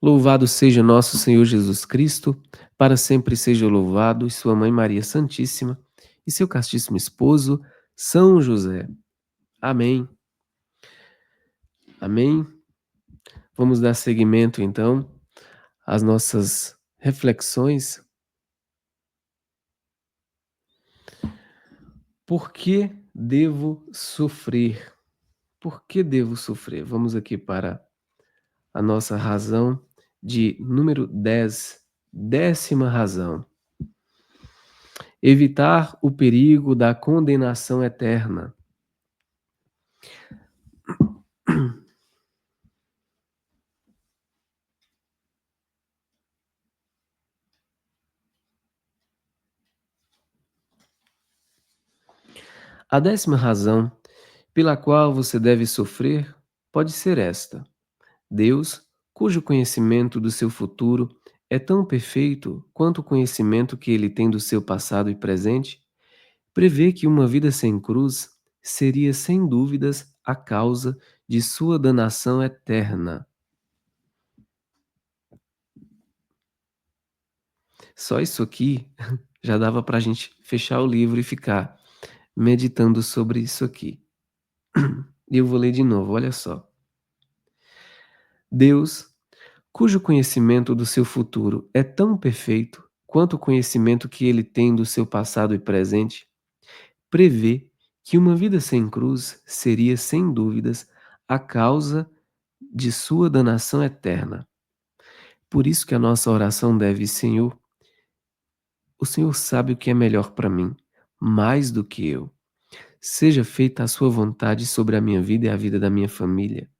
Louvado seja nosso Senhor Jesus Cristo, para sempre seja louvado, e sua mãe Maria Santíssima, e seu castíssimo esposo, São José. Amém. Amém. Vamos dar seguimento então às nossas reflexões. Por que devo sofrer? Por que devo sofrer? Vamos aqui para a nossa razão de número 10, 10ª razão. Evitar o perigo da condenação eterna. A 10ª razão pela qual você deve sofrer pode ser esta: Deus, cujo conhecimento do seu futuro é tão perfeito quanto o conhecimento que ele tem do seu passado e presente, prevê que uma vida sem cruz seria sem dúvidas a causa de sua danação eterna. Só isso aqui já dava para a gente fechar o livro e ficar meditando sobre isso aqui. E eu vou ler de novo, olha só. Deus, cujo conhecimento do seu futuro é tão perfeito quanto o conhecimento que ele tem do seu passado e presente, prevê que uma vida sem cruz seria, sem dúvidas, a causa de sua danação eterna. Por isso que a nossa oração deve, Senhor, o Senhor sabe o que é melhor para mim, mais do que eu. Seja feita a sua vontade sobre a minha vida e a vida da minha família.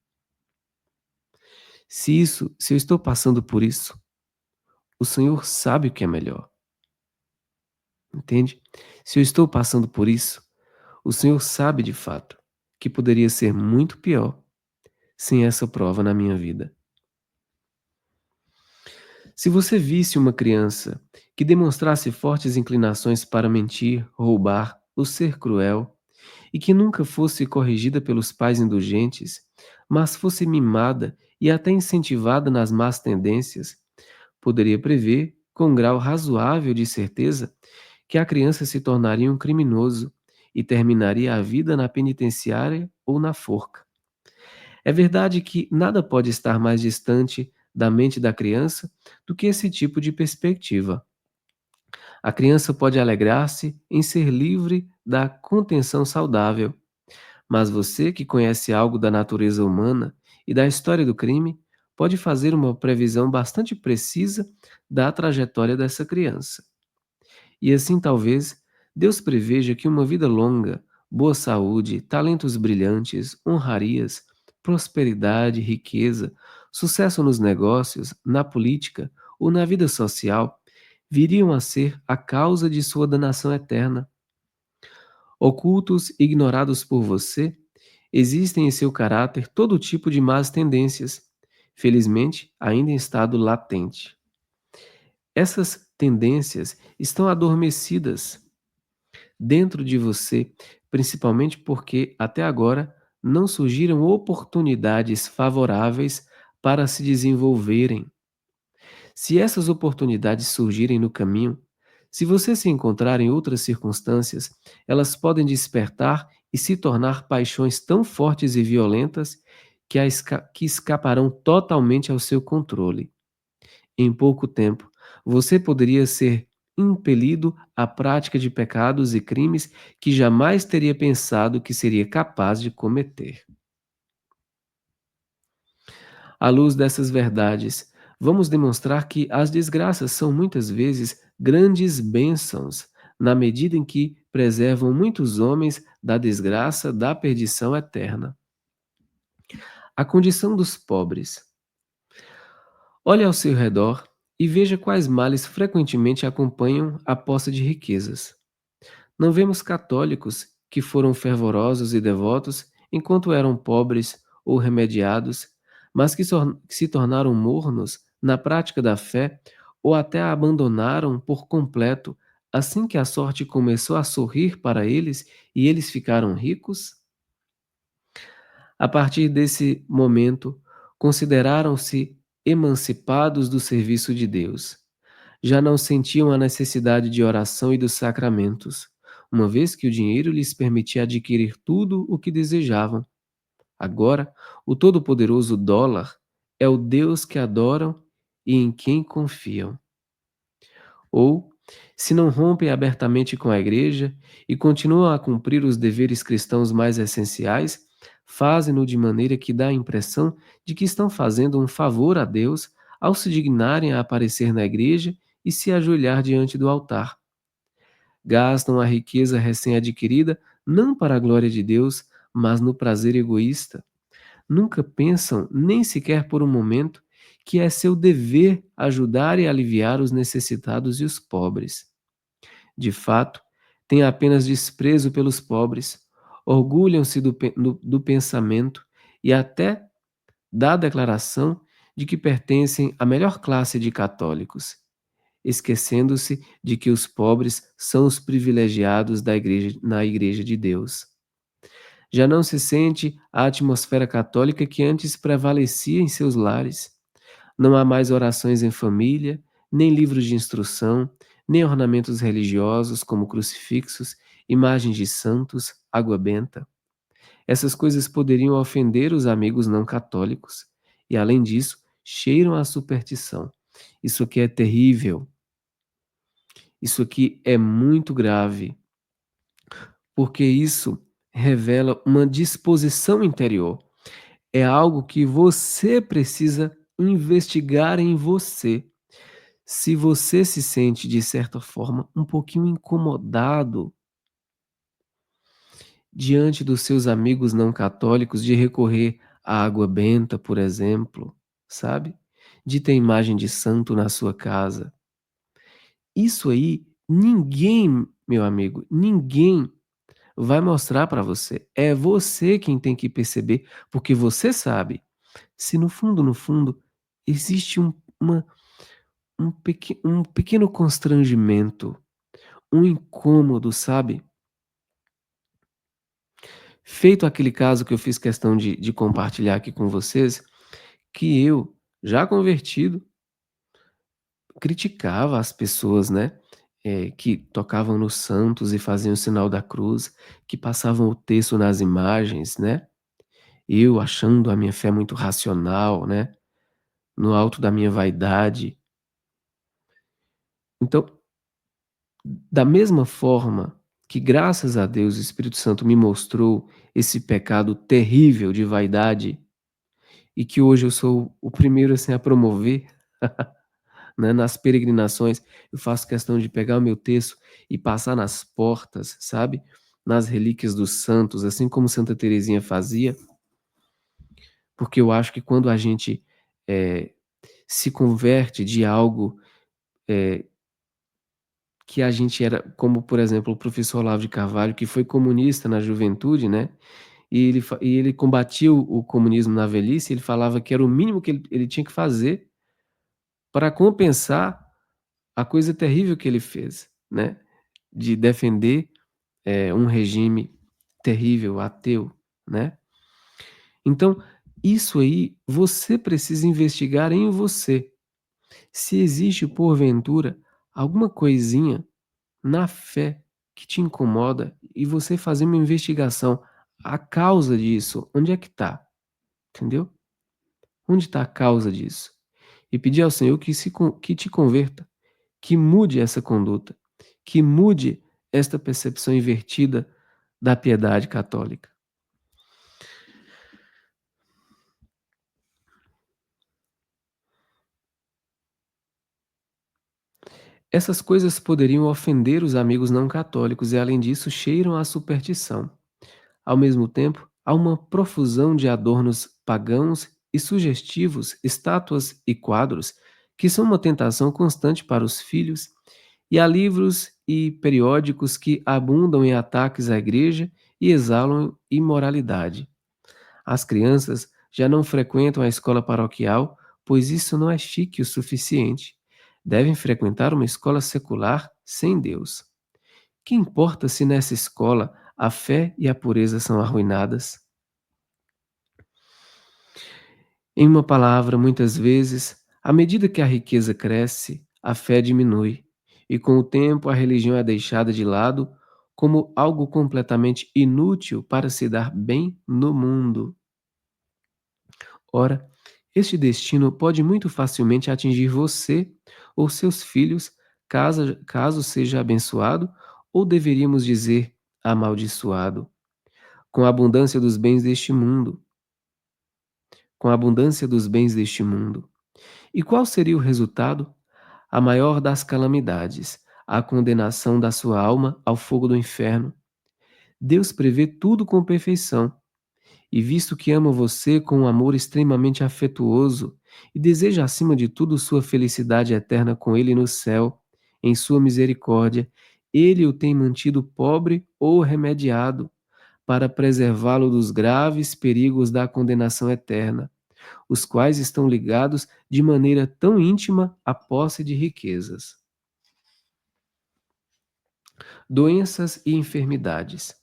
Se eu estou passando por isso, o Senhor sabe o que é melhor, entende? Se eu estou passando por isso, o Senhor sabe de fato que poderia ser muito pior sem essa prova na minha vida. Se você visse uma criança que demonstrasse fortes inclinações para mentir, roubar ou ser cruel, e que nunca fosse corrigida pelos pais indulgentes, mas fosse mimada e até incentivada nas más tendências, poderia prever, com um grau razoável de certeza, que a criança se tornaria um criminoso e terminaria a vida na penitenciária ou na forca. É verdade que nada pode estar mais distante da mente da criança do que esse tipo de perspectiva. A criança pode alegrar-se em ser livre da contenção saudável, mas você, que conhece algo da natureza humana e da história do crime, pode fazer uma previsão bastante precisa da trajetória dessa criança. E assim, talvez, Deus preveja que uma vida longa, boa saúde, talentos brilhantes, honrarias, prosperidade, riqueza, sucesso nos negócios, na política ou na vida social viriam a ser a causa de sua danação eterna. Ocultos e ignorados por você, existem em seu caráter todo tipo de más tendências, felizmente ainda em estado latente. Essas tendências estão adormecidas dentro de você, principalmente porque até agora não surgiram oportunidades favoráveis para se desenvolverem. Se essas oportunidades surgirem no caminho, se você se encontrar em outras circunstâncias, elas podem despertar e se tornar paixões tão fortes e violentas que escaparão totalmente ao seu controle. Em pouco tempo, você poderia ser impelido à prática de pecados e crimes que jamais teria pensado que seria capaz de cometer. À luz dessas verdades, vamos demonstrar que as desgraças são muitas vezes grandes bênçãos, na medida em que preservam muitos homens da desgraça da perdição eterna. A condição dos pobres. Olhe ao seu redor e veja quais males frequentemente acompanham a posse de riquezas. Não vemos católicos que foram fervorosos e devotos enquanto eram pobres ou remediados, mas que se tornaram mornos na prática da fé ou até a abandonaram por completo assim que a sorte começou a sorrir para eles e eles ficaram ricos? A partir desse momento, consideraram-se emancipados do serviço de Deus. Já não sentiam a necessidade de oração e dos sacramentos, uma vez que o dinheiro lhes permitia adquirir tudo o que desejavam. Agora, o todo-poderoso dólar é o Deus que adoram e em quem confiam. Ou, se não rompem abertamente com a Igreja e continuam a cumprir os deveres cristãos mais essenciais, fazem-no de maneira que dá a impressão de que estão fazendo um favor a Deus ao se dignarem a aparecer na Igreja e se ajoelhar diante do altar. Gastam a riqueza recém-adquirida não para a glória de Deus, mas no prazer egoísta. Nunca pensam, nem sequer por um momento, que é seu dever ajudar e aliviar os necessitados e os pobres. De fato, têm apenas desprezo pelos pobres, orgulham-se do pensamento e até da declaração de que pertencem à melhor classe de católicos, esquecendo-se de que os pobres são os privilegiados na Igreja de Deus. Já não se sente a atmosfera católica que antes prevalecia em seus lares. Não há mais orações em família, nem livros de instrução, nem ornamentos religiosos como crucifixos, imagens de santos, água benta. Essas coisas poderiam ofender os amigos não católicos e, além disso, cheiram a superstição. Isso aqui é terrível. Isso aqui é muito grave, porque isso revela uma disposição interior. É algo que você precisa investigar em você. Se você se sente, de certa forma, um pouquinho incomodado diante dos seus amigos não católicos de recorrer à água benta, por exemplo, sabe? De ter imagem de santo na sua casa. Isso aí, ninguém, meu amigo, ninguém vai mostrar para você. É você quem tem que perceber, porque você sabe. Se no fundo, no fundo, existe um pequeno constrangimento, um incômodo, sabe? Feito aquele caso que eu fiz questão de compartilhar aqui com vocês, que eu, já convertido, criticava as pessoas, né, que tocavam nos santos e faziam o sinal da cruz, que passavam o texto nas imagens, né, eu achando a minha fé muito racional, né, no alto da minha vaidade. Então, da mesma forma que, graças a Deus, o Espírito Santo me mostrou esse pecado terrível de vaidade e que hoje eu sou o primeiro, assim, a promover, né, nas peregrinações, eu faço questão de pegar o meu texto e passar nas portas, sabe, nas relíquias dos santos, assim como Santa Teresinha fazia, porque eu acho que quando a gente, eh, se converte de algo, eh, que a gente era como, por exemplo, o professor Olavo de Carvalho, que foi comunista na juventude, né, e ele combatia o comunismo na velhice, ele falava que era o mínimo que ele tinha que fazer para compensar a coisa terrível que ele fez, né, de defender, um regime terrível, ateu, né. Então, isso aí você precisa investigar em você, se existe porventura alguma coisinha na fé que te incomoda e você fazer uma investigação, a causa disso, onde é que está, entendeu? Onde está a causa disso? E pedir ao Senhor que te converta, que mude essa conduta, que mude esta percepção invertida da piedade católica. Essas coisas poderiam ofender os amigos não católicos e, além disso, cheiram à superstição. Ao mesmo tempo, há uma profusão de adornos pagãos e sugestivos, estátuas e quadros, que são uma tentação constante para os filhos, e há livros e periódicos que abundam em ataques à igreja e exalam imoralidade. As crianças já não frequentam a escola paroquial, pois isso não é chique o suficiente. Devem frequentar uma escola secular sem Deus. Que importa se nessa escola a fé e a pureza são arruinadas? Em uma palavra, muitas vezes, à medida que a riqueza cresce, a fé diminui, e com o tempo a religião é deixada de lado como algo completamente inútil para se dar bem no mundo. Ora, este destino pode muito facilmente atingir você ou seus filhos, caso seja abençoado, ou deveríamos dizer amaldiçoado, com a abundância dos bens deste mundo, com a abundância dos bens deste mundo. E qual seria o resultado? A maior das calamidades, a condenação da sua alma ao fogo do inferno. Deus prevê tudo com perfeição, e visto que ama você com um amor extremamente afetuoso e deseja acima de tudo sua felicidade eterna com Ele no céu, em sua misericórdia, Ele o tem mantido pobre ou remediado, para preservá-lo dos graves perigos da condenação eterna, os quais estão ligados de maneira tão íntima à posse de riquezas. Doenças e enfermidades.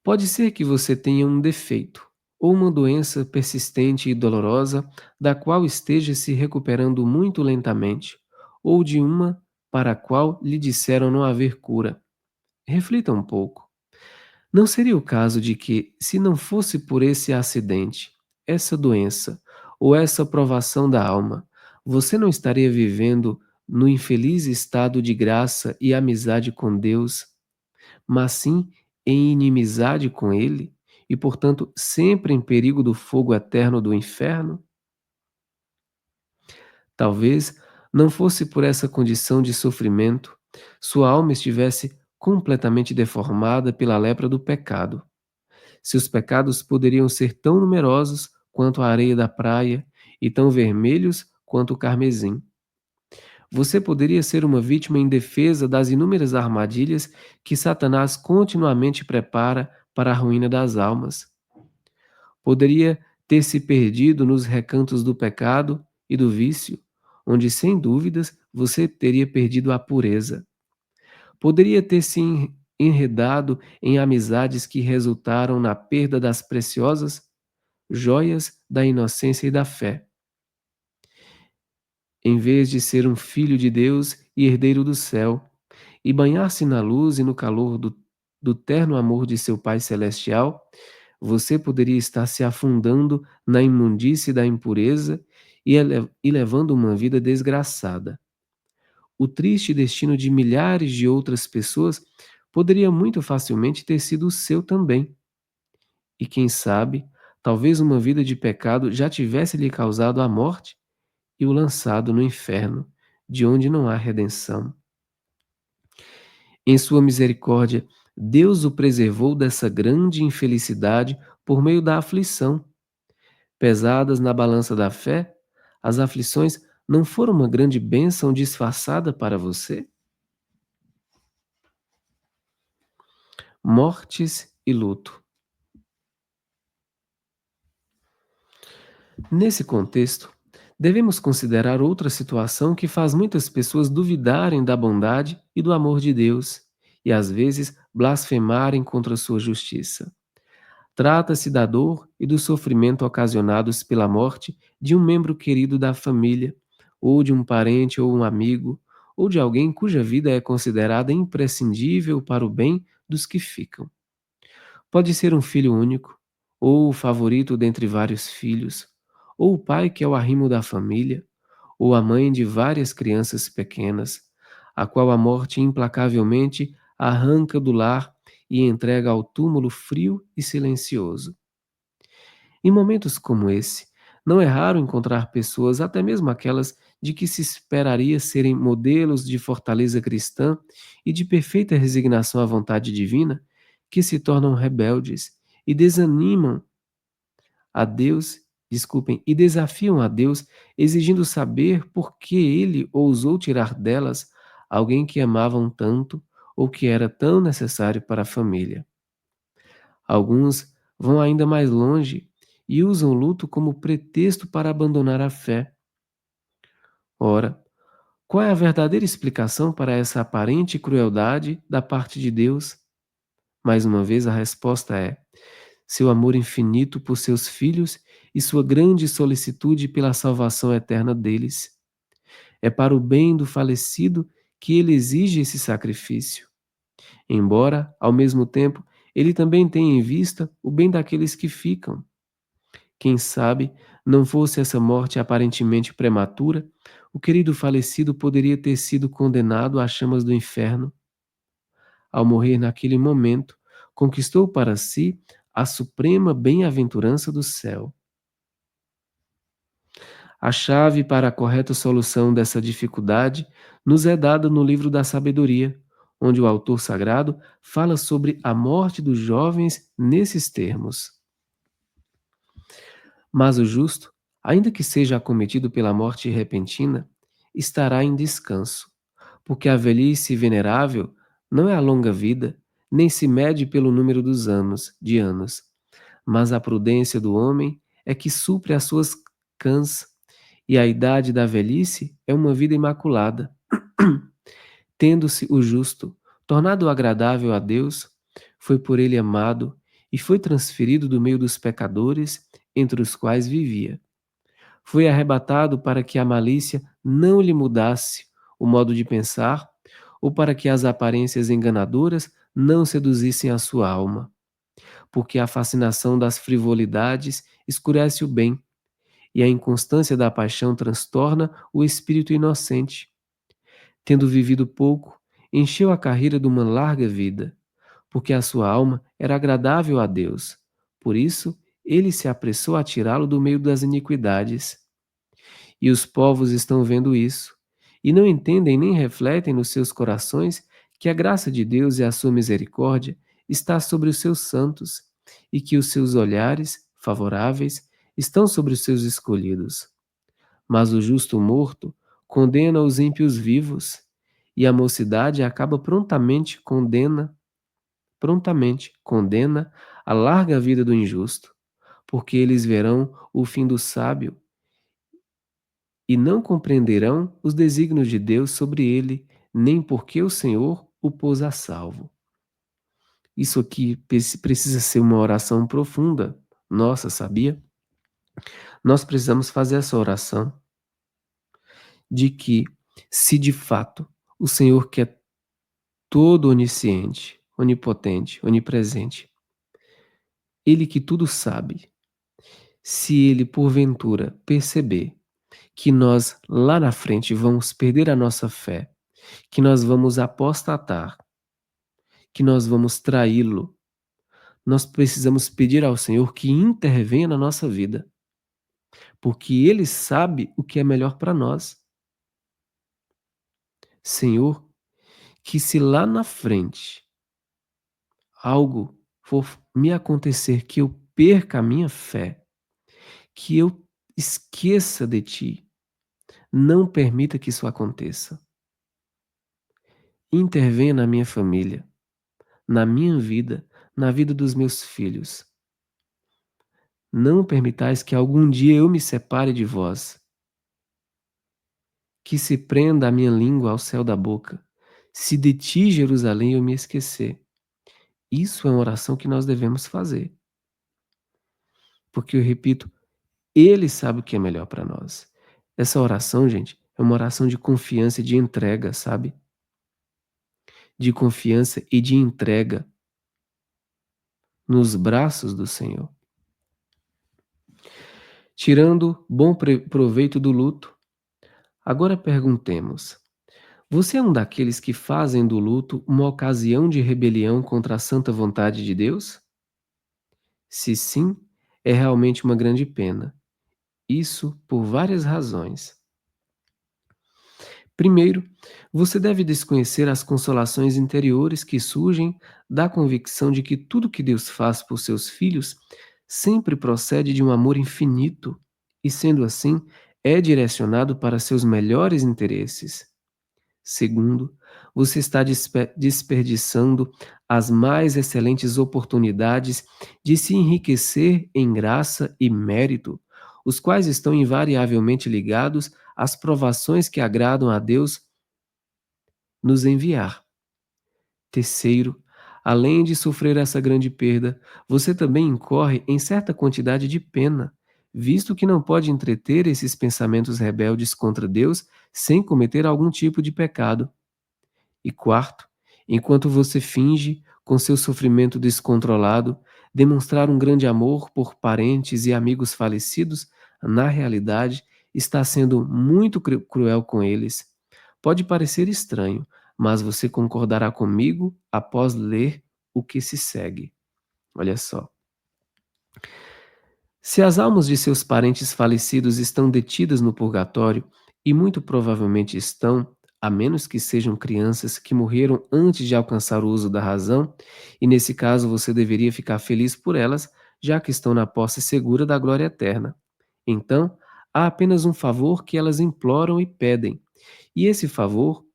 Pode ser que você tenha um defeito ou uma doença persistente e dolorosa da qual esteja se recuperando muito lentamente, ou de uma para a qual lhe disseram não haver cura. Reflita um pouco. Não seria o caso de que, se não fosse por esse acidente, essa doença ou essa provação da alma, você não estaria vivendo no infeliz estado de graça e amizade com Deus, mas sim em inimizade com Ele e, portanto, sempre em perigo do fogo eterno do inferno? Talvez não fosse por essa condição de sofrimento, sua alma estivesse completamente deformada pela lepra do pecado. Seus pecados poderiam ser tão numerosos quanto a areia da praia e tão vermelhos quanto o carmesim. Você poderia ser uma vítima indefesa das inúmeras armadilhas que Satanás continuamente prepara para a ruína das almas. Poderia ter se perdido nos recantos do pecado e do vício, onde sem dúvidas você teria perdido a pureza. Poderia ter se enredado em amizades que resultaram na perda das preciosas joias da inocência e da fé, em vez de ser um filho de Deus e herdeiro do céu, e banhar-se na luz e no calor do terno amor de seu Pai Celestial, você poderia estar se afundando na imundície da impureza e levando uma vida desgraçada. O triste destino de milhares de outras pessoas poderia muito facilmente ter sido o seu também. E quem sabe, talvez uma vida de pecado já tivesse lhe causado a morte e o lançado no inferno, de onde não há redenção. Em sua misericórdia, Deus o preservou dessa grande infelicidade por meio da aflição. Pesadas na balança da fé, as aflições não foram uma grande bênção disfarçada para você? Mortes e luto. Nesse contexto, devemos considerar outra situação que faz muitas pessoas duvidarem da bondade e do amor de Deus e às vezes blasfemarem contra sua justiça. Trata-se da dor e do sofrimento ocasionados pela morte de um membro querido da família, ou de um parente ou um amigo, ou de alguém cuja vida é considerada imprescindível para o bem dos que ficam. Pode ser um filho único, ou o favorito dentre vários filhos, ou o pai que é o arrimo da família, ou a mãe de várias crianças pequenas, a qual a morte implacavelmente arranca do lar e entrega ao túmulo frio e silencioso. Em momentos como esse, não é raro encontrar pessoas, até mesmo aquelas de que se esperaria serem modelos de fortaleza cristã e de perfeita resignação à vontade divina, que se tornam rebeldes e desanimam a Deus, desculpem, e desafiam a Deus, exigindo saber por que ele ousou tirar delas alguém que amavam tanto ou que era tão necessário para a família. Alguns vão ainda mais longe e usam o luto como pretexto para abandonar a fé. Ora, qual é a verdadeira explicação para essa aparente crueldade da parte de Deus? Mais uma vez, a resposta é: seu amor infinito por seus filhos e sua grande solicitude pela salvação eterna deles. É para o bem do falecido que ele exige esse sacrifício, embora, ao mesmo tempo, ele também tenha em vista o bem daqueles que ficam. Quem sabe, não fosse essa morte aparentemente prematura, o querido falecido poderia ter sido condenado às chamas do inferno. Ao morrer naquele momento, conquistou para si a suprema bem-aventurança do céu. A chave para a correta solução dessa dificuldade nos é dada no livro da Sabedoria, onde o autor sagrado fala sobre a morte dos jovens nesses termos. Mas o justo, ainda que seja acometido pela morte repentina, estará em descanso, porque a velhice venerável não é a longa vida, nem se mede pelo número de anos, mas a prudência do homem é que supre as suas cãs, e a idade da velhice é uma vida imaculada. Tendo-se o justo tornado agradável a Deus, foi por ele amado e foi transferido do meio dos pecadores entre os quais vivia. Foi arrebatado para que a malícia não lhe mudasse o modo de pensar, ou para que as aparências enganadoras não seduzissem a sua alma, porque a fascinação das frivolidades escurece o bem, e a inconstância da paixão transtorna o espírito inocente. Tendo vivido pouco, encheu a carreira de uma larga vida, porque a sua alma era agradável a Deus. Por isso, ele se apressou a tirá-lo do meio das iniquidades. E os povos estão vendo isso, e não entendem nem refletem nos seus corações que a graça de Deus e a sua misericórdia está sobre os seus santos, e que os seus olhares favoráveis estão sobre os seus escolhidos. Mas o justo morto condena os ímpios vivos, e a mocidade acaba prontamente condena a larga vida do injusto, porque eles verão o fim do sábio e não compreenderão os desígnios de Deus sobre ele, nem porque o Senhor o pôs a salvo. Isso aqui precisa ser uma oração profunda. Nossa, sabia? Nós precisamos fazer essa oração de que, se de fato o Senhor, que é todo onisciente, onipotente, onipresente, ele que tudo sabe, se ele porventura perceber que nós lá na frente vamos perder a nossa fé, que nós vamos apostatar, que nós vamos traí-lo, nós precisamos pedir ao Senhor que intervenha na nossa vida, porque Ele sabe o que é melhor para nós. Senhor, que se lá na frente algo for me acontecer, que eu perca a minha fé, que eu esqueça de Ti, não permita que isso aconteça. Intervenha na minha família, na minha vida, na vida dos meus filhos. Não permitais que algum dia eu me separe de vós, que se prenda a minha língua ao céu da boca, se de ti, Jerusalém, eu me esquecer. Isso é uma oração que nós devemos fazer, porque eu repito, Ele sabe o que é melhor para nós. Essa oração, gente, é uma oração de confiança e de entrega, sabe? De confiança e de entrega nos braços do Senhor. Tirando bom proveito do luto, agora perguntemos: você é um daqueles que fazem do luto uma ocasião de rebelião contra a santa vontade de Deus? Se sim, é realmente uma grande pena. Isso por várias razões. Primeiro, você deve desconhecer as consolações interiores que surgem da convicção de que tudo que Deus faz por seus filhos sempre procede de um amor infinito e, sendo assim, é direcionado para seus melhores interesses. Segundo, você está desperdiçando as mais excelentes oportunidades de se enriquecer em graça e mérito, os quais estão invariavelmente ligados às provações que agradam a Deus nos enviar. Terceiro, além de sofrer essa grande perda, você também incorre em certa quantidade de pena, visto que não pode entreter esses pensamentos rebeldes contra Deus sem cometer algum tipo de pecado. E quarto, enquanto você finge, com seu sofrimento descontrolado, demonstrar um grande amor por parentes e amigos falecidos, na realidade está sendo muito cruel com eles. Pode parecer estranho, mas você concordará comigo após ler o que se segue. Olha só. Se as almas de seus parentes falecidos estão detidas no purgatório, e muito provavelmente estão, a menos que sejam crianças que morreram antes de alcançar o uso da razão, e nesse caso você deveria ficar feliz por elas, já que estão na posse segura da glória eterna. Então, há apenas um favor que elas imploram e pedem, e esse favor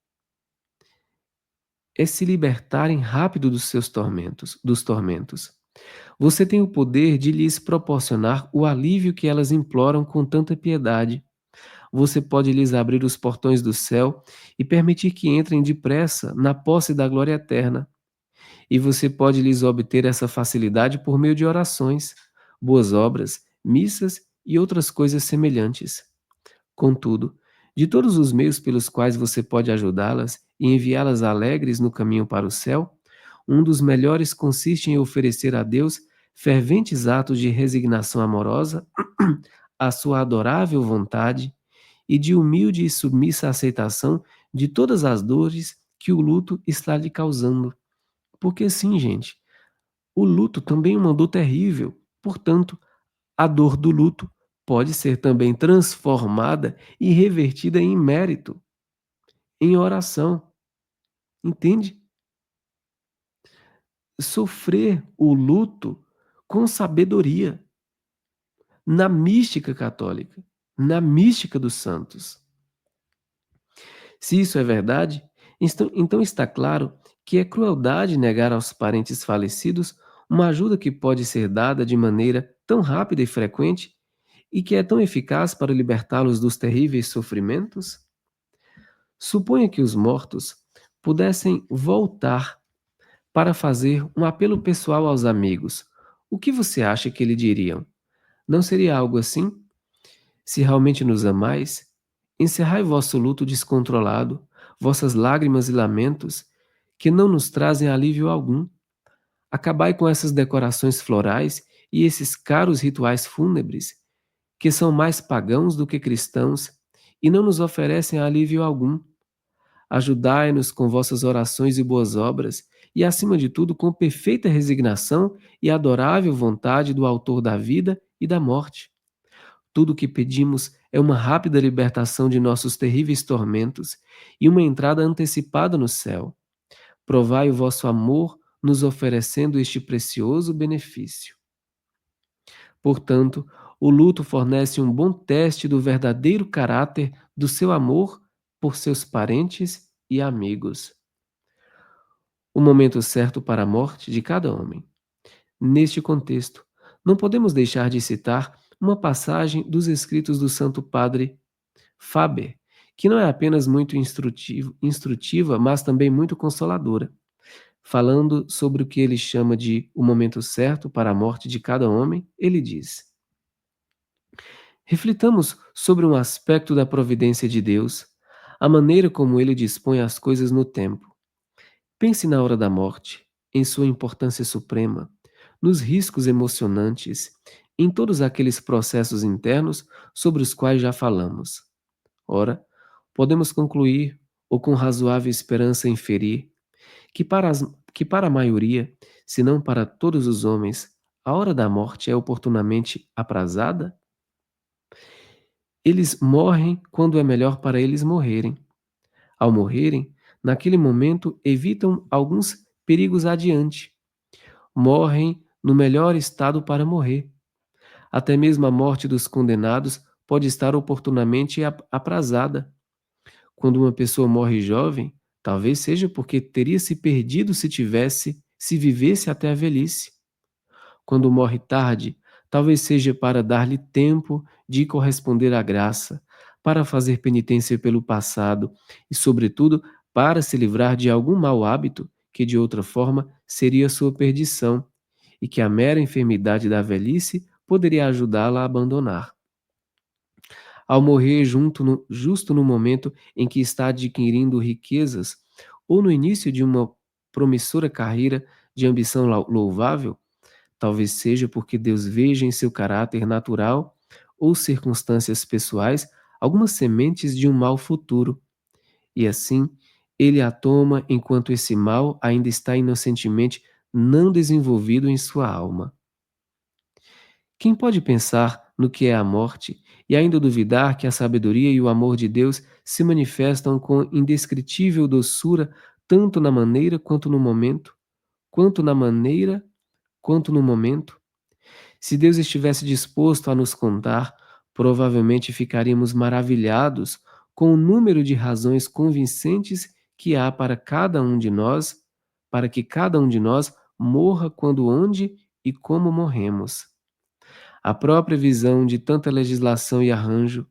é se libertarem rápido dos tormentos. Você tem o poder de lhes proporcionar o alívio que elas imploram com tanta piedade. Você pode lhes abrir os portões do céu e permitir que entrem depressa na posse da glória eterna. E você pode lhes obter essa facilidade por meio de orações, boas obras, missas e outras coisas semelhantes. Contudo, de todos os meios pelos quais você pode ajudá-las e enviá-las alegres no caminho para o céu, um dos melhores consiste em oferecer a Deus ferventes atos de resignação amorosa à sua adorável vontade e de humilde e submissa aceitação de todas as dores que o luto está lhe causando. Porque sim, gente, o luto também é uma dor terrível. Portanto, a dor do luto pode ser também transformada e revertida em mérito, em oração, entende? Sofrer o luto com sabedoria, na mística católica, na mística dos santos. Se isso é verdade, então está claro que é crueldade negar aos parentes falecidos uma ajuda que pode ser dada de maneira tão rápida e frequente e que é tão eficaz para libertá-los dos terríveis sofrimentos? Suponha que os mortos pudessem voltar para fazer um apelo pessoal aos amigos. O que você acha que eles diriam? Não seria algo assim? Se realmente nos amais, encerrai vosso luto descontrolado, vossas lágrimas e lamentos, que não nos trazem alívio algum. Acabai com essas decorações florais e esses caros rituais fúnebres, que são mais pagãos do que cristãos e não nos oferecem alívio algum. Ajudai-nos com vossas orações e boas obras, e acima de tudo com perfeita resignação e adorável vontade do Autor da vida e da morte. Tudo o que pedimos é uma rápida libertação de nossos terríveis tormentos e uma entrada antecipada no céu. Provai o vosso amor nos oferecendo este precioso benefício. Portanto, o luto fornece um bom teste do verdadeiro caráter do seu amor por seus parentes e amigos. O momento certo para a morte de cada homem. Neste contexto, não podemos deixar de citar uma passagem dos escritos do Santo Padre Faber, que não é apenas muito instrutiva, mas também muito consoladora, falando sobre o que ele chama de o momento certo para a morte de cada homem. Ele diz: reflitamos sobre um aspecto da providência de Deus, a maneira como ele dispõe as coisas no tempo. Pense na hora da morte, em sua importância suprema, nos riscos emocionantes, em todos aqueles processos internos sobre os quais já falamos. Ora, podemos concluir, ou com razoável esperança inferir, que para a maioria, se não para todos os homens, a hora da morte é oportunamente aprazada? Eles morrem quando é melhor para eles morrerem. Ao morrerem, naquele momento evitam alguns perigos adiante. Morrem no melhor estado para morrer. Até mesmo a morte dos condenados pode estar oportunamente aprazada. Quando uma pessoa morre jovem, talvez seja porque teria se perdido se vivesse até a velhice. Quando morre tarde, talvez seja para dar-lhe tempo de corresponder à graça, para fazer penitência pelo passado e, sobretudo, para se livrar de algum mau hábito que, de outra forma, seria sua perdição, e que a mera enfermidade da velhice poderia ajudá-la a abandonar. Ao morrer justo no momento em que está adquirindo riquezas ou no início de uma promissora carreira de ambição louvável, talvez seja porque Deus veja em seu caráter natural ou circunstâncias pessoais algumas sementes de um mal futuro, e assim ele a toma enquanto esse mal ainda está inocentemente não desenvolvido em sua alma. Quem pode pensar no que é a morte e ainda duvidar que a sabedoria e o amor de Deus se manifestam com indescritível doçura tanto na maneira quanto no momento, quanto na maneira quanto no momento? Se Deus estivesse disposto a nos contar, provavelmente ficaríamos maravilhados com o número de razões convincentes que há para cada um de nós, para que cada um de nós morra quando, onde e como morremos. A própria visão de tanta legislação e arranjo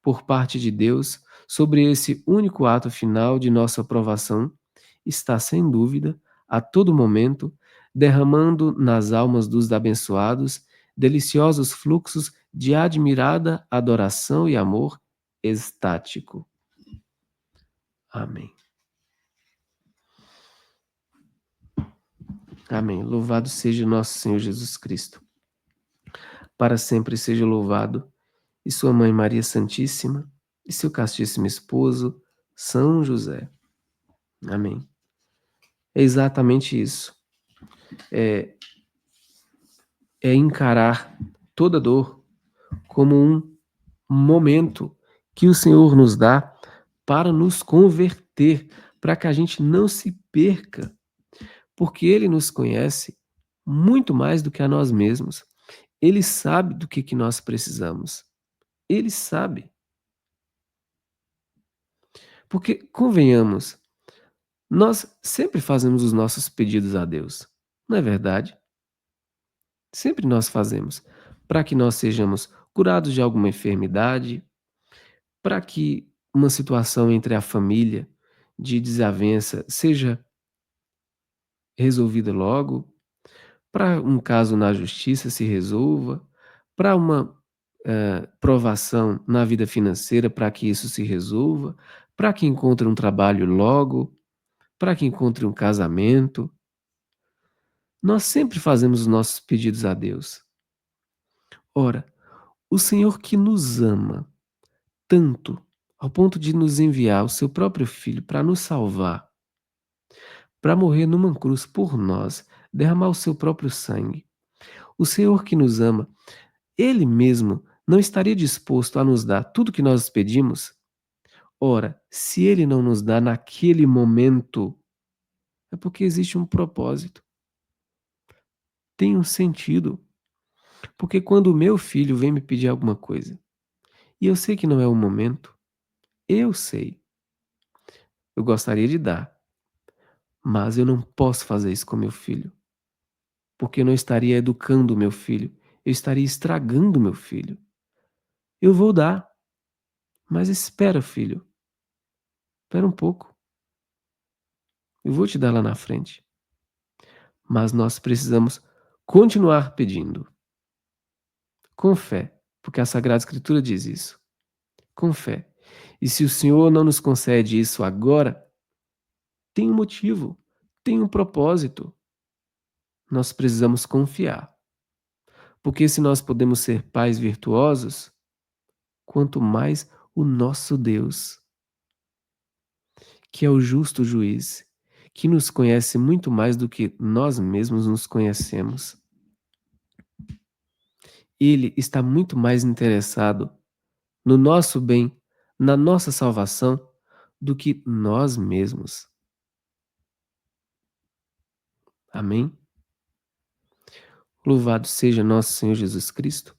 por parte de Deus sobre esse único ato final de nossa aprovação está, sem dúvida, a todo momento, derramando nas almas dos abençoados deliciosos fluxos de admirada adoração e amor extático. Amém. Amém. Louvado seja nosso Senhor Jesus Cristo. Para sempre seja louvado, e sua mãe Maria Santíssima, e seu castíssimo esposo, São José. Amém. É exatamente isso. É, é encarar toda dor como um momento que o Senhor nos dá para nos converter, para que a gente não se perca, porque Ele nos conhece muito mais do que a nós mesmos. Ele sabe do que nós precisamos. Ele sabe. Porque, convenhamos, nós sempre fazemos os nossos pedidos a Deus, não é verdade? Sempre nós fazemos, para que nós sejamos curados de alguma enfermidade, para que uma situação entre a família de desavença seja resolvida logo, para um caso na justiça se resolva, para uma provação na vida financeira, para que isso se resolva, para que encontre um trabalho logo, para que encontre um casamento. Nós sempre fazemos os nossos pedidos a Deus. Ora, o Senhor que nos ama tanto, ao ponto de nos enviar o seu próprio Filho para nos salvar, para morrer numa cruz por nós, derramar o seu próprio sangue. O Senhor que nos ama, Ele mesmo não estaria disposto a nos dar tudo que nós pedimos? Ora, se Ele não nos dá naquele momento, é porque existe um propósito, tem um sentido. Porque quando o meu filho vem me pedir alguma coisa, e eu sei que não é o momento, eu sei, eu gostaria de dar, mas eu não posso fazer isso com meu filho, porque eu não estaria educando o meu filho, eu estaria estragando o meu filho. Eu vou dar, mas espera, filho, espera um pouco, eu vou te dar lá na frente. Mas nós precisamos continuar pedindo, com fé, porque a Sagrada Escritura diz isso, com fé. E se o Senhor não nos concede isso agora, tem um motivo, tem um propósito. Nós precisamos confiar, porque se nós podemos ser pais virtuosos, quanto mais o nosso Deus, que é o justo juiz, que nos conhece muito mais do que nós mesmos nos conhecemos. Ele está muito mais interessado no nosso bem, na nossa salvação, do que nós mesmos. Amém? Louvado seja nosso Senhor Jesus Cristo.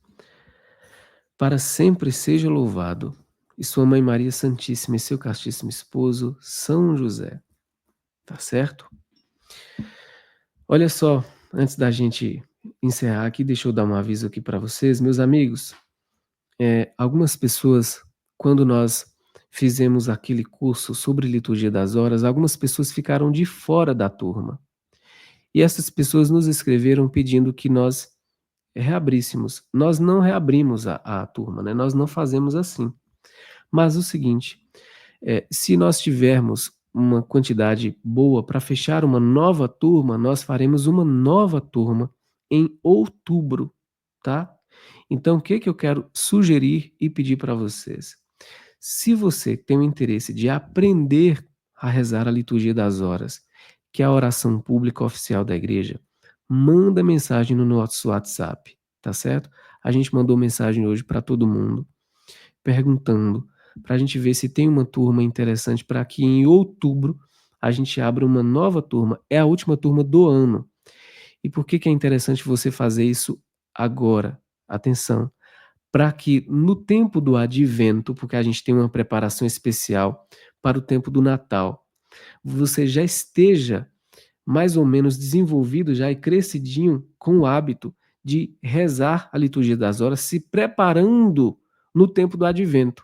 Para sempre seja louvado. E sua mãe Maria Santíssima e seu castíssimo esposo, São José. Tá certo? Olha só, antes da gente encerrar aqui, deixa eu dar um aviso aqui para vocês, meus amigos. Algumas pessoas, quando nós fizemos aquele curso sobre liturgia das horas, algumas pessoas ficaram de fora da turma. E essas pessoas nos escreveram pedindo que nós reabríssemos. Nós não reabrimos a turma, né, nós não fazemos assim. Mas o seguinte, se nós tivermos uma quantidade boa para fechar uma nova turma, nós faremos uma nova turma em outubro, tá? Então o que que eu quero sugerir e pedir para vocês? Se você tem o interesse de aprender a rezar a liturgia das horas, que é a oração pública oficial da igreja, manda mensagem no nosso WhatsApp, tá certo? A gente mandou mensagem hoje para todo mundo, perguntando, para a gente ver se tem uma turma interessante para que em outubro a gente abra uma nova turma. É a última turma do ano. E por que que é interessante você fazer isso agora? Atenção, para que no tempo do advento, porque a gente tem uma preparação especial para o tempo do Natal, você já esteja mais ou menos desenvolvido já e crescidinho com o hábito de rezar a liturgia das horas, se preparando no tempo do advento.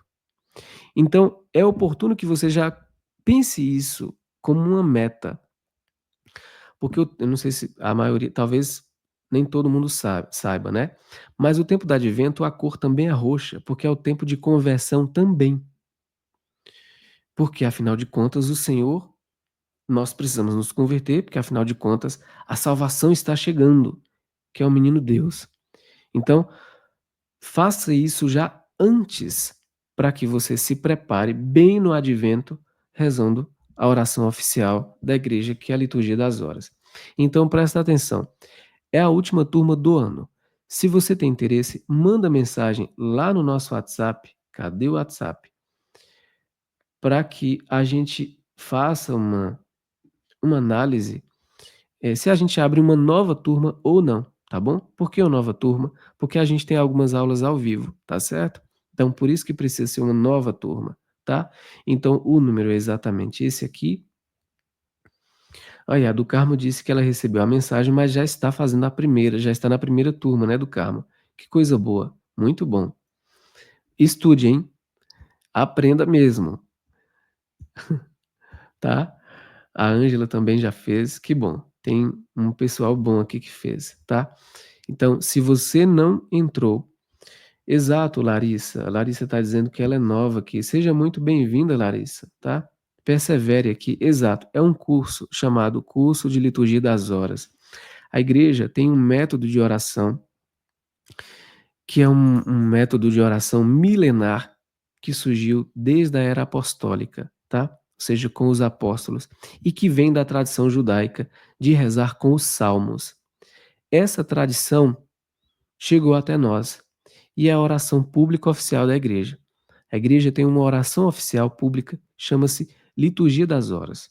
Então, é oportuno que você já pense isso como uma meta, porque eu não sei se a maioria, talvez nem todo mundo saiba, né, mas o tempo do advento a cor também é roxa, porque é o tempo de conversão também. Porque afinal de contas o Senhor, nós precisamos nos converter, porque afinal de contas a salvação está chegando, que é o menino Deus. Então, faça isso já antes, para que você se prepare bem no advento, rezando a oração oficial da igreja, que é a liturgia das horas. Então presta atenção, é a última turma do ano. Se você tem interesse, manda mensagem lá no nosso WhatsApp, cadê o WhatsApp? Para que a gente faça uma análise, se a gente abre uma nova turma ou não, tá bom? Por que uma nova turma? Porque a gente tem algumas aulas ao vivo, tá certo? Então por isso que precisa ser uma nova turma, tá? Então o número é exatamente esse aqui. Aí a do Carmo disse que ela recebeu a mensagem, mas já está fazendo a primeira, já está na primeira turma, né, do Carmo. Que coisa boa, muito bom. Estude, hein? Aprenda mesmo, tá? A Ângela também já fez, que bom. Tem um pessoal bom aqui que fez, tá? Então, se você não entrou, exato, Larissa. A Larissa está dizendo que ela é nova aqui. Seja muito bem-vinda, Larissa, tá? Persevere aqui. Exato. É um curso chamado Curso de Liturgia das Horas. A igreja tem um método de oração, que é um método de oração milenar, que surgiu desde a era apostólica, tá? Ou seja, com os apóstolos, e que vem da tradição judaica de rezar com os salmos. Essa tradição chegou até nós e é a oração pública oficial da igreja. A igreja tem uma oração oficial pública, chama-se Liturgia das Horas.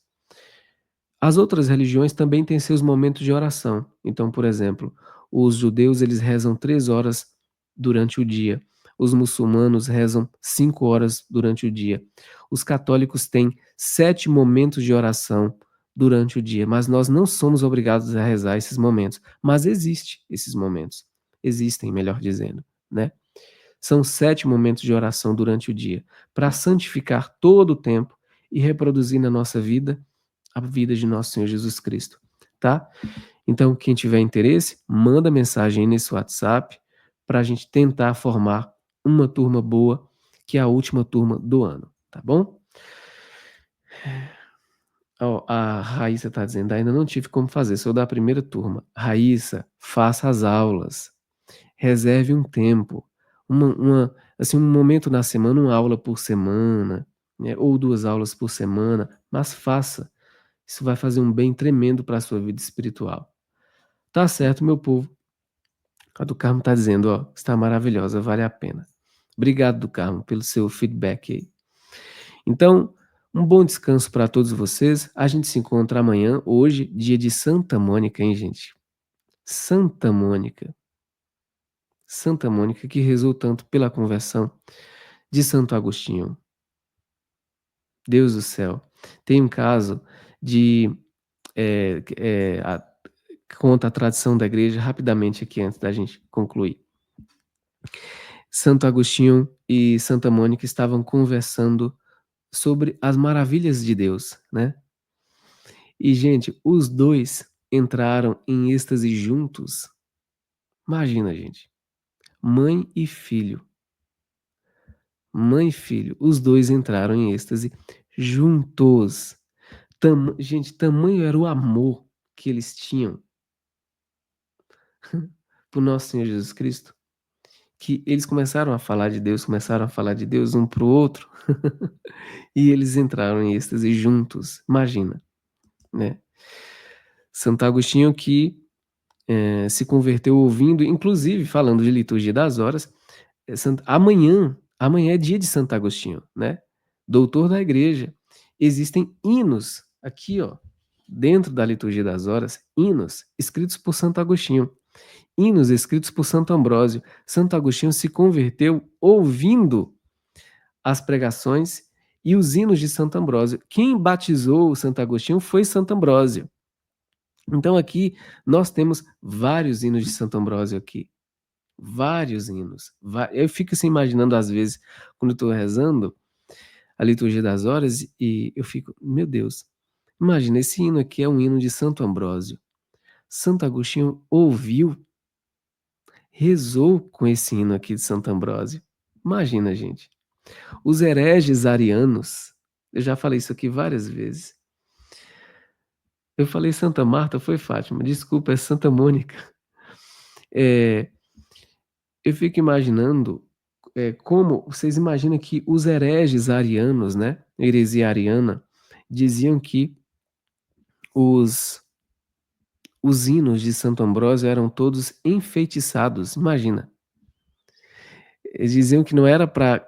As outras religiões também têm seus momentos de oração. Então, por exemplo, os judeus eles rezam 3 horas durante o dia. Os muçulmanos rezam 5 horas durante o dia. Os católicos têm 7 momentos de oração durante o dia, mas nós não somos obrigados a rezar esses momentos. Mas existe esses momentos. Existem, melhor dizendo, né? São 7 momentos de oração durante o dia, para santificar todo o tempo e reproduzir na nossa vida a vida de nosso Senhor Jesus Cristo, tá? Então, quem tiver interesse, manda mensagem aí nesse WhatsApp para a gente tentar formar uma turma boa, que é a última turma do ano, tá bom? Ó, a Raíssa está dizendo, ainda não tive como fazer, sou da primeira turma. Raíssa, faça as aulas, reserve um tempo, assim, um momento na semana, uma aula por semana, né, ou 2 aulas por semana, mas faça. Isso vai fazer um bem tremendo para a sua vida espiritual. Tá certo, meu povo. A do Carmo tá dizendo, ó, está maravilhosa, vale a pena. Obrigado, do Carmo, pelo seu feedback aí. Então, um bom descanso para todos vocês. A gente se encontra amanhã, hoje, dia de Santa Mônica, hein, gente? Santa Mônica. Santa Mônica que rezou tanto pela conversão de Santo Agostinho. Deus do céu. Tem um caso de conta a tradição da igreja rapidamente aqui antes da gente concluir. Santo Agostinho e Santa Mônica estavam conversando sobre as maravilhas de Deus, né? E, gente, os dois entraram em êxtase juntos, Imagina, gente, mãe e filho, mãe e filho, os 2 entraram em êxtase juntos. Gente, tamanho era o amor que eles tinham por nosso Senhor Jesus Cristo, que eles começaram a falar de Deus um para o outro, e eles entraram em êxtase juntos, imagina, né. Santo Agostinho que, se converteu ouvindo, inclusive falando de liturgia das horas, amanhã é dia de Santo Agostinho, né, doutor da igreja. Existem hinos aqui, ó, dentro da liturgia das horas, hinos escritos por Santo Agostinho, hinos escritos por Santo Ambrósio. Santo Agostinho se converteu ouvindo as pregações e os hinos de Santo Ambrósio. Quem batizou Santo Agostinho foi Santo Ambrósio. Então aqui nós temos vários hinos de Santo Ambrósio aqui, vários hinos. Eu fico assim imaginando às vezes, quando eu estou rezando a liturgia das horas, e eu fico: "Meu Deus, imagina, esse hino aqui é um hino de Santo Ambrósio. Santo Agostinho ouviu, rezou com esse hino aqui de Santo Ambrósio". Imagina, gente. Os hereges arianos, eu já falei isso aqui várias vezes. Eu falei Santa Marta, foi Fátima, desculpa, é Santa Mônica. Eh, eu fico imaginando, como vocês imaginam que os hereges arianos, né, heresia ariana, diziam que os os hinos de Santo Ambrósio eram todos enfeitiçados, imagina. Eles diziam que não era para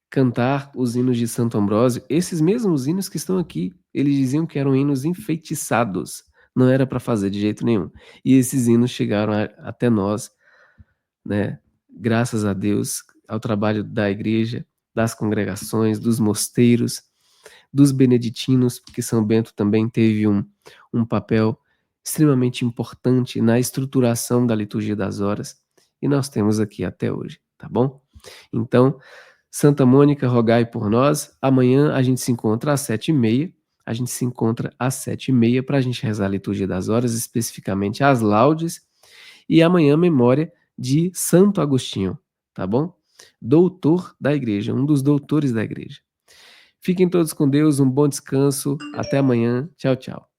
cantar os hinos de Santo Ambrósio, esses mesmos hinos que estão aqui, eles diziam que eram hinos enfeitiçados, não era para fazer de jeito nenhum. E esses hinos chegaram até nós, né, graças a Deus, ao trabalho da igreja, das congregações, dos mosteiros, dos beneditinos, porque São Bento também teve um papel extremamente importante na estruturação da liturgia das horas, e nós temos aqui até hoje, tá bom? Então, Santa Mônica, rogai por nós. Amanhã a gente se encontra às 7h30. A gente se encontra às 7h30 para a gente rezar a liturgia das horas, especificamente as laudes. E amanhã, memória de Santo Agostinho, tá bom? Doutor da igreja, um dos doutores da igreja. Fiquem todos com Deus, um bom descanso. Até amanhã. Tchau, tchau.